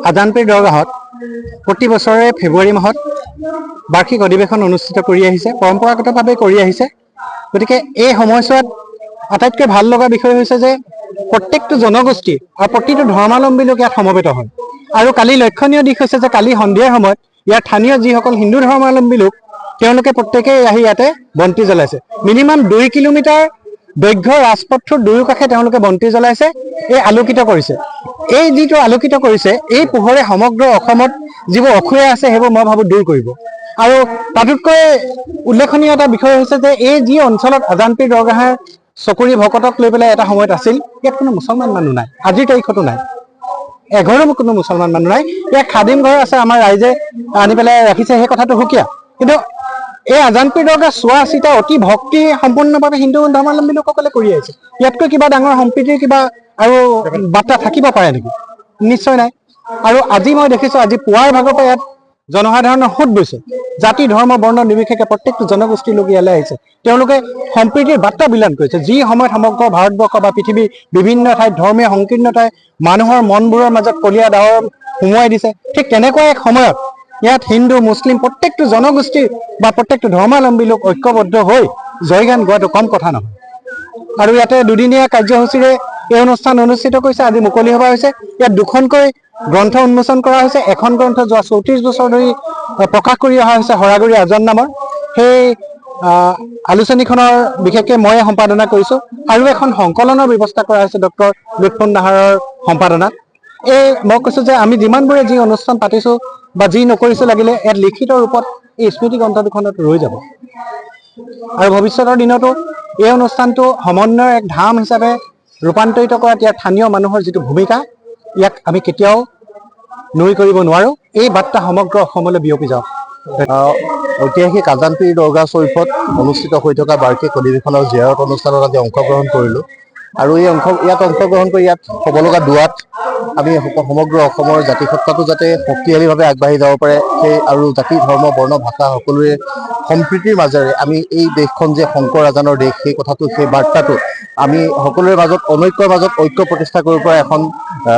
আজানপীৰ দৰগাহত প্ৰতি বছৰে ফেব্ৰুৱাৰী মাহত বাৰ্ষিক অধিৱেশন অনুষ্ঠিত কৰি আহিছে, পৰম্পৰাগতভাৱে কৰি আহিছে। গতিকে এই সময়ছোৱাত আটাইতকৈ ভাল লগা বিষয় হৈছে যে প্ৰত্যেকটো জনগোষ্ঠী আৰু প্ৰতিটো ধৰ্মাৱলম্বী লোক ইয়াত সমবেত হয়। আৰু কালি লক্ষণীয় দিশ হৈছে যে কালি সন্ধিয়াৰ সময়ত ইয়াৰ স্থানীয় যিসকল হিন্দু ধৰ্মাৱলম্বী লোক তেওঁলোকে প্ৰত্যেকেই আহি ইয়াতে বন্তি জ্বলাইছে। মিনিমাম 2 কিলোমিটাৰ দৈৰ্ঘ্য ৰাজপথটোৰ দুয়োকাষে তেওঁলোকে বন্তি জ্বলাইছে, এই আলোকিত কৰিছে। এই যিটো আলোকিত কৰিছে, এই পোহৰে সমগ্ৰ অসমত যিবোৰ অসুয়া আছে সেইবোৰ মই ভাবোঁ দূৰ কৰিব। আৰু তাতোতকৈ উল্লেখনীয় এটা বিষয় হৈছে যে এই যি অঞ্চলত আজানপীৰ দৰগাহে চকুৰি ভকতক লৈ পেলাই এটা সময়ত আছিল, ইয়াত কোনো মুছলমান মানুহ নাই, আজিৰ তাৰিখতো নাই, এঘৰো কোনো মুছলমান মানুহ নাই। ইয়াত খাদিম ঘৰ আছে, আমাৰ ৰাইজে আনি পেলাই ৰাখিছে, সেই কথাটো সুকীয়া। কিন্তু এই আজানপীৰ দৰগাহ চোৱা চিতা অতি ভক্তি সম্পূৰ্ণভাৱে হিন্দু ধৰ্মাৱলম্বী লোকসকলে কৰি আহিছে। ইয়াতকৈ কিবা ডাঙৰ সম্প্ৰীতিৰ কিবা আৰু বাৰ্তা থাকিব পাৰে নেকি? নিশ্চয় নাই। আৰু আজি মই দেখিছোঁ, আজি পুৱাৰ ভাগৰ পৰা ইয়াত জনসাধাৰণৰ সোঁত বৈছে। জাতি ধৰ্ম বৰ্ণ নিৰ্বিশেষে প্ৰত্যেকটো জনগোষ্ঠীৰ লোক ইয়ালৈ আহিছে। তেওঁলোকে সম্প্ৰীতিৰ বাৰ্তা বিলান কৰিছে। যি সময়ত সমগ্ৰ ভাৰতবৰ্ষ বা পৃথিৱীৰ বিভিন্ন ঠাইত ধৰ্মীয় সংকীৰ্ণতাই মানুহৰ মনবোৰৰ মাজত কলীয়া ডাৱৰ সুমুৱাই দিছে, ঠিক তেনেকুৱা এক সময়ত ইয়াত হিন্দু মুছলিম প্ৰত্যেকটো জনগোষ্ঠীৰ বা প্ৰত্যেকটো ধৰ্মাৱলম্বী লোক ঐক্যবদ্ধ হৈ জয়গান গোৱাটো কম কথা নহয়। আৰু ইয়াতে দুদিনীয়া কাৰ্যসূচীৰে এই অনুষ্ঠান অনুষ্ঠিত কৰিছে। আজি মুকলি সভা হৈছে। ইয়াত 2খনকৈ গ্ৰন্থ উন্মোচন কৰা হৈছে। এখন গ্ৰন্থ যোৱা 34 বছৰ ধৰি প্ৰকাশ কৰি অহা হৈছে, হৰাগুৰি আজান নামৰ। সেই আলোচনীখনৰ বিশেষকৈ ময়ে সম্পাদনা কৰিছোঁ। আৰু এখন সংকলনৰ ব্যৱস্থা কৰা হৈছে ডক্টৰ লুৎফুন নাহাৰৰ সম্পাদনাত। মই কৈছোঁ যে আমি যিমানবোৰে যি অনুষ্ঠান পাতিছোঁ বা যি নকৰিছোঁ, লাগিলে ইয়াত লিখিত ৰূপত এই স্মৃতি গ্ৰন্থ দুখনত ৰৈ যাব। আৰু ভৱিষ্যতৰ দিনতো এই অনুষ্ঠানটো সমন্বয়ৰ এক ধাম হিচাপে ৰূপান্তৰিত কৰাত ইয়াৰ স্থানীয় মানুহৰ যিটো ভূমিকা, ইয়াক আমি কেতিয়াও নুই কৰিব নোৱাৰোঁ। এই বাৰ্তা সমগ্ৰ অসমলৈ বিয়পি যাওক। ঐতিহাসিক আজানপীৰ দৰগাহ চৰীফত অনুষ্ঠিত হৈ থকা বাৰ্ষিক অধিৱেশনৰ জিয়াৰত অনুষ্ঠানত আজি অংশগ্ৰহণ কৰিলোঁ। আৰু ইয়াত অংশগ্ৰহণ কৰি ইয়াত হ'ব লগা দুৱাত আমি সমগ্ৰ অসমৰ জাতিসত্তাটো যাতে শক্তিশালীভাৱে আগবাঢ়ি যাব পাৰে, সেই আৰু জাতি ধৰ্ম বৰ্ণ ভাষা সকলোৰে সম্প্ৰীতিৰ মাজেৰে আমি এই দেশখন যে শংকৰ আজানৰ দেশ, সেই কথাটো, সেই বাৰ্তাটো আমি সকলোৰে মাজত অনৈক্যৰ মাজত ঐক্য প্ৰতিষ্ঠা কৰিব পৰা এখন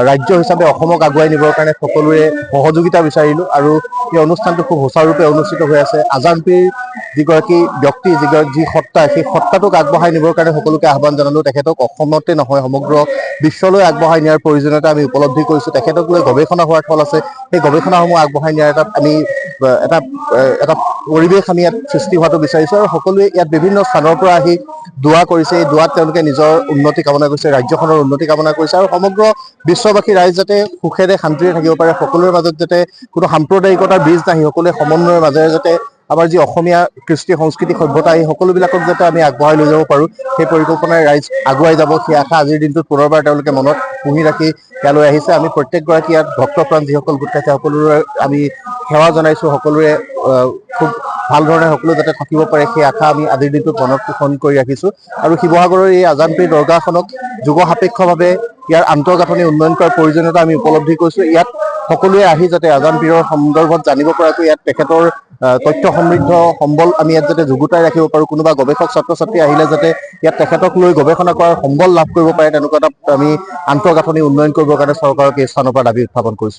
ৰাজ্য হিচাপে অসমক আগুৱাই নিবৰ কাৰণে সকলোৰে সহযোগিতা বিচাৰিলোঁ। আৰু এই অনুষ্ঠানটো খুব সুচাৰুৰূপে অনুষ্ঠিত হৈ আছে। আজানপীৰ যিগৰাকী ব্যক্তি, যি সত্তা, সেই সত্তাটোক আগবঢ়াই নিবৰ কাৰণে সকলোকে আহ্বান জনালোঁ। তেখেতক অসমতে নহয় সমগ্ৰ বিশ্বলৈ আগবঢ়াই নিয়াৰ প্ৰয়োজনীয়তা আমি উপলব্ধি কৰিছোঁ। তেখেতক লৈ গৱেষণা হোৱাৰ থল আছে। সেই গৱেষণাসমূহ আগবঢ়াই নিয়াৰ এটা পৰিৱেশ আমি ইয়াত সৃষ্টি হোৱাটো বিচাৰিছোঁ। আৰু সকলোৱে ইয়াত বিভিন্ন স্থানৰ পৰা আহি দোৱা কৰিছে। এই দোৱাত তেওঁলোকে নিজৰ উন্নতি কামনা কৰিছে, ৰাজ্যখনৰ উন্নতি কামনা কৰিছে। আৰু সমগ্ৰ বিশ্ববাসী ৰাইজ যাতে সুখেৰে শান্তিৰে থাকিব পাৰে, সকলোৰে মাজত যাতে কোনো সাম্প্ৰদায়িকতাৰ বীজ নাহি সকলোৱে সমন্বয়ৰ মাজেৰে যাতে আমাৰ যি অসমীয়া কৃষ্টি সংস্কৃতি সভ্যতা, এই সকলোবিলাকক যাতে আমি আগবঢ়াই লৈ যাব পাৰোঁ, সেই পৰিকল্পনাৰে ৰাইজ আগুৱাই যাব, সেই আশা আজিৰ দিনটোত পুনৰবাৰ তেওঁলোকে মনত পুহি ৰাখি ইয়ালৈ আহিছে। আমি প্ৰত্যেকগৰাকী ইয়াত ভক্তপ্ৰাণ যিসকল গোট খাইছে সকলোৰে আমি সেৱা জনাইছোঁ। সকলোৰে খুব ভাল ধৰণে সকলো যাতে থাকিব পাৰে, সেই আশা আমি আজিৰ দিনটোত মনত পোষণ কৰি ৰাখিছোঁ। আৰু শিৱসাগৰৰ এই আজানপীৰ দৰগাহখনক যুগ সাপেক্ষভাৱে ইয়াৰ আন্তঃগাঁথনি উন্নয়ন কৰাৰ প্ৰয়োজনীয়তা আমি উপলব্ধি কৰিছোঁ। ইয়াত সকলোৱে আহি যাতে আজানপীৰৰ সন্দৰ্ভত জানিব পৰাকৈ ইয়াত তেখেতৰ তথ্য সমৃদ্ধ সম্বল আমি ইয়াত যাতে যুগুতাই ৰাখিব পাৰোঁ। কোনোবা গৱেষক ছাত্ৰ ছাত্ৰী আহিলে যাতে ইয়াত তেখেতক লৈ গৱেষণা কৰাৰ সম্বল লাভ কৰিব পাৰে, তেনেকুৱা এটা আমি আন্তঃগাঁথনি উন্নয়ন কৰিবৰ কাৰণে চৰকাৰক এই স্থানৰ পৰা দাবী উত্থাপন কৰিছোঁ।